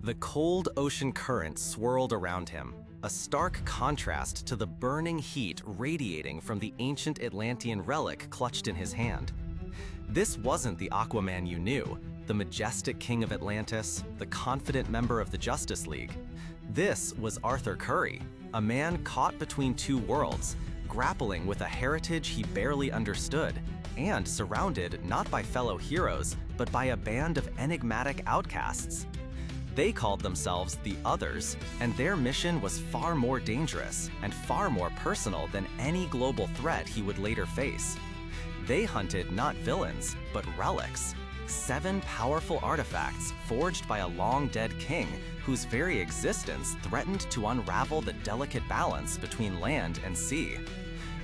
The cold ocean current swirled around him, a stark contrast to the burning heat radiating from the ancient Atlantean relic clutched in his hand. This wasn't the Aquaman you knew, the majestic king of Atlantis, the confident member of the Justice League. This was Arthur Curry, a man caught between two worlds, grappling with a heritage he barely understood, and surrounded not by fellow heroes, but by a band of enigmatic outcasts. They called themselves the Others, and their mission was far more dangerous and far more personal than any global threat he would later face. They hunted not villains, but relics, 7 powerful artifacts forged by a long-dead king whose very existence threatened to unravel the delicate balance between land and sea.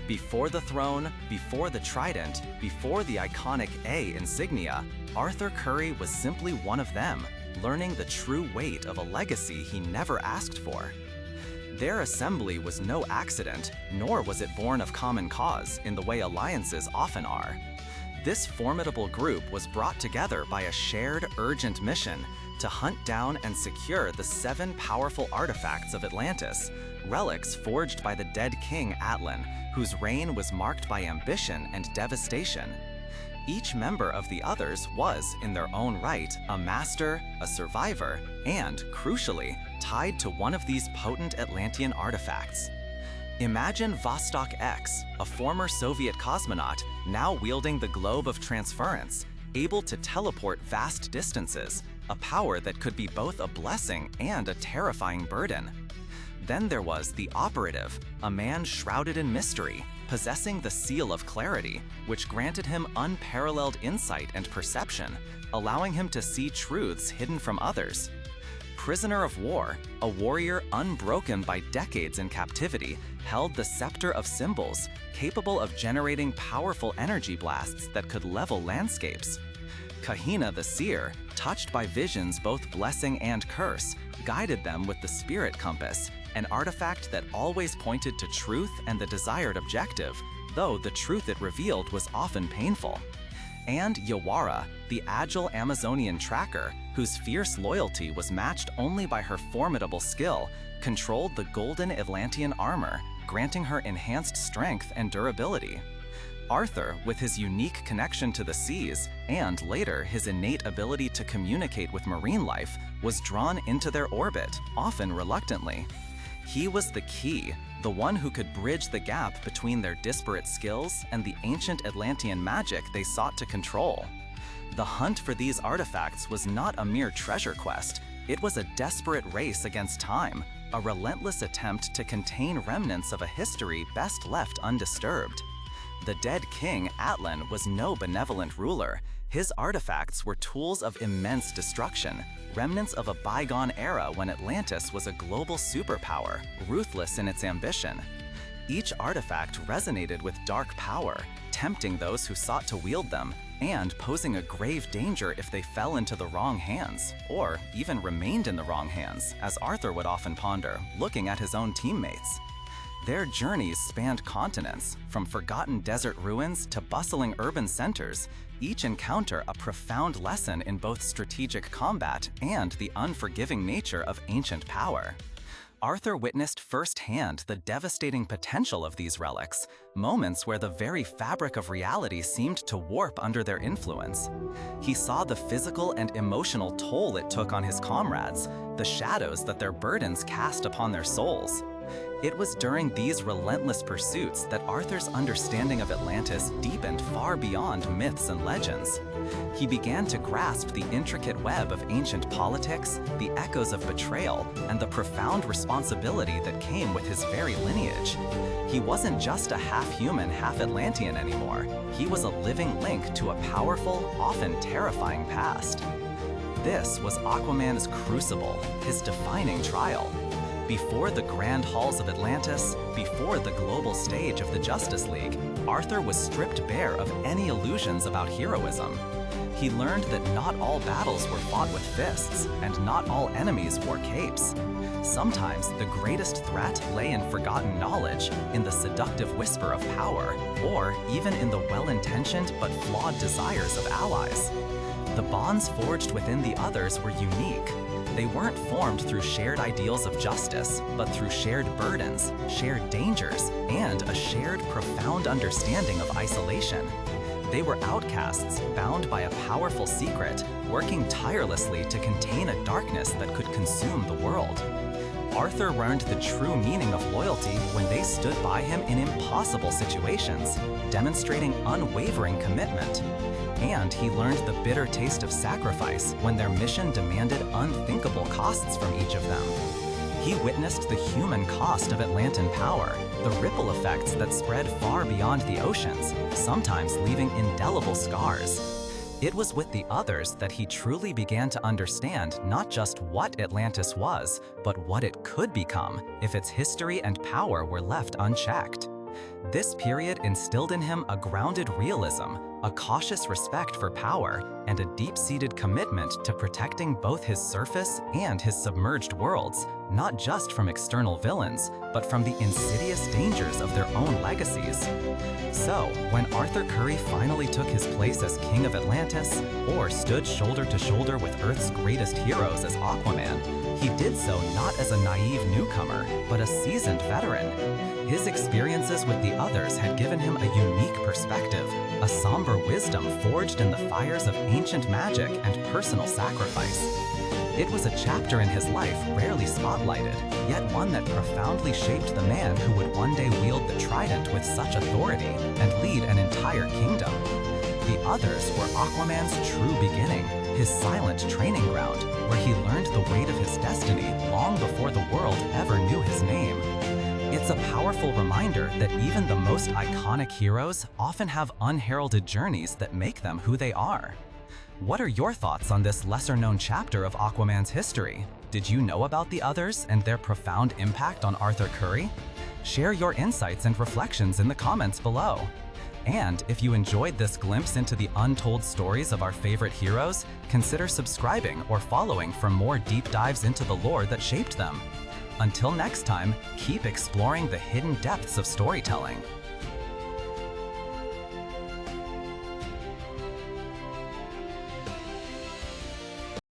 Before the throne, before the trident, before the iconic A insignia, Arthur Curry was simply one of them, learning the true weight of a legacy he never asked for. Their assembly was no accident, nor was it born of common cause in the way alliances often are. This formidable group was brought together by a shared, urgent mission to hunt down and secure the 7 powerful artifacts of Atlantis, relics forged by the dead king Atlan, whose reign was marked by ambition and devastation. Each member of the Others was, in their own right, a master, a survivor, and, crucially, tied to one of these potent Atlantean artifacts. Imagine Vostok X, a former Soviet cosmonaut, now wielding the globe of transference, able to teleport vast distances, a power that could be both a blessing and a terrifying burden. Then there was the Operative, a man shrouded in mystery, possessing the Seal of Clarity, which granted him unparalleled insight and perception, allowing him to see truths hidden from others. Prisoner of War, a warrior unbroken by decades in captivity, held the Scepter of Symbols, capable of generating powerful energy blasts that could level landscapes. Kahina the Seer, touched by visions both blessing and curse, guided them with the Spirit Compass, an artifact that always pointed to truth and the desired objective, though the truth it revealed was often painful. And Yawara, the agile Amazonian tracker, whose fierce loyalty was matched only by her formidable skill, controlled the golden Atlantean armor, granting her enhanced strength and durability. Arthur, with his unique connection to the seas, and later his innate ability to communicate with marine life, was drawn into their orbit, often reluctantly. He was the key, the one who could bridge the gap between their disparate skills and the ancient Atlantean magic they sought to control. The hunt for these artifacts was not a mere treasure quest, it was a desperate race against time, a relentless attempt to contain remnants of a history best left undisturbed. The dead king, Atlan, was no benevolent ruler. His artifacts were tools of immense destruction, remnants of a bygone era when Atlantis was a global superpower, ruthless in its ambition. Each artifact resonated with dark power, tempting those who sought to wield them, and posing a grave danger if they fell into the wrong hands, or even remained in the wrong hands, as Arthur would often ponder, looking at his own teammates. Their journeys spanned continents, from forgotten desert ruins to bustling urban centers, each encounter a profound lesson in both strategic combat and the unforgiving nature of ancient power. Arthur witnessed firsthand the devastating potential of these relics, moments where the very fabric of reality seemed to warp under their influence. He saw the physical and emotional toll it took on his comrades, the shadows that their burdens cast upon their souls. It was during these relentless pursuits that Arthur's understanding of Atlantis deepened far beyond myths and legends. He began to grasp the intricate web of ancient politics, the echoes of betrayal, and the profound responsibility that came with his very lineage. He wasn't just a half-human, half-Atlantean anymore. He was a living link to a powerful, often terrifying past. This was Aquaman's Crucible, his defining trial. Before the grand halls of Atlantis, before the global stage of the Justice League, Arthur was stripped bare of any illusions about heroism. He learned that not all battles were fought with fists, and not all enemies wore capes. Sometimes the greatest threat lay in forgotten knowledge, in the seductive whisper of power, or even in the well-intentioned but flawed desires of allies. The bonds forged within the others were unique. They weren't formed through shared ideals of justice, but through shared burdens, shared dangers, and a shared profound understanding of isolation. They were outcasts, bound by a powerful secret, working tirelessly to contain a darkness that could consume the world. Arthur learned the true meaning of loyalty when they stood by him in impossible situations, demonstrating unwavering commitment. And he learned the bitter taste of sacrifice when their mission demanded unthinkable costs from each of them. He witnessed the human cost of Atlantean power, the ripple effects that spread far beyond the oceans, sometimes leaving indelible scars. It was with the others that he truly began to understand not just what Atlantis was, but what it could become if its history and power were left unchecked. This period instilled in him a grounded realism, a cautious respect for power, and a deep-seated commitment to protecting both his surface and his submerged worlds, not just from external villains, but from the insidious dangers of their own legacies. So, when Arthur Curry finally took his place as King of Atlantis, or stood shoulder to shoulder with Earth's greatest heroes as Aquaman, he did so not as a naive newcomer, but a seasoned veteran. His experiences with the others had given him a unique perspective, a somber wisdom forged in the fires of ancient magic and personal sacrifice. It was a chapter in his life rarely spotlighted, yet one that profoundly shaped the man who would one day wield the trident with such authority and lead an entire kingdom. The others were Aquaman's true beginning, his silent training ground, where he learned the weight of his destiny long before the world ever knew his name. It's a powerful reminder that even the most iconic heroes often have unheralded journeys that make them who they are. What are your thoughts on this lesser-known chapter of Aquaman's history? Did you know about the others and their profound impact on Arthur Curry? Share your insights and reflections in the comments below. And if you enjoyed this glimpse into the untold stories of our favorite heroes, consider subscribing or following for more deep dives into the lore that shaped them. Until next time, keep exploring the hidden depths of storytelling.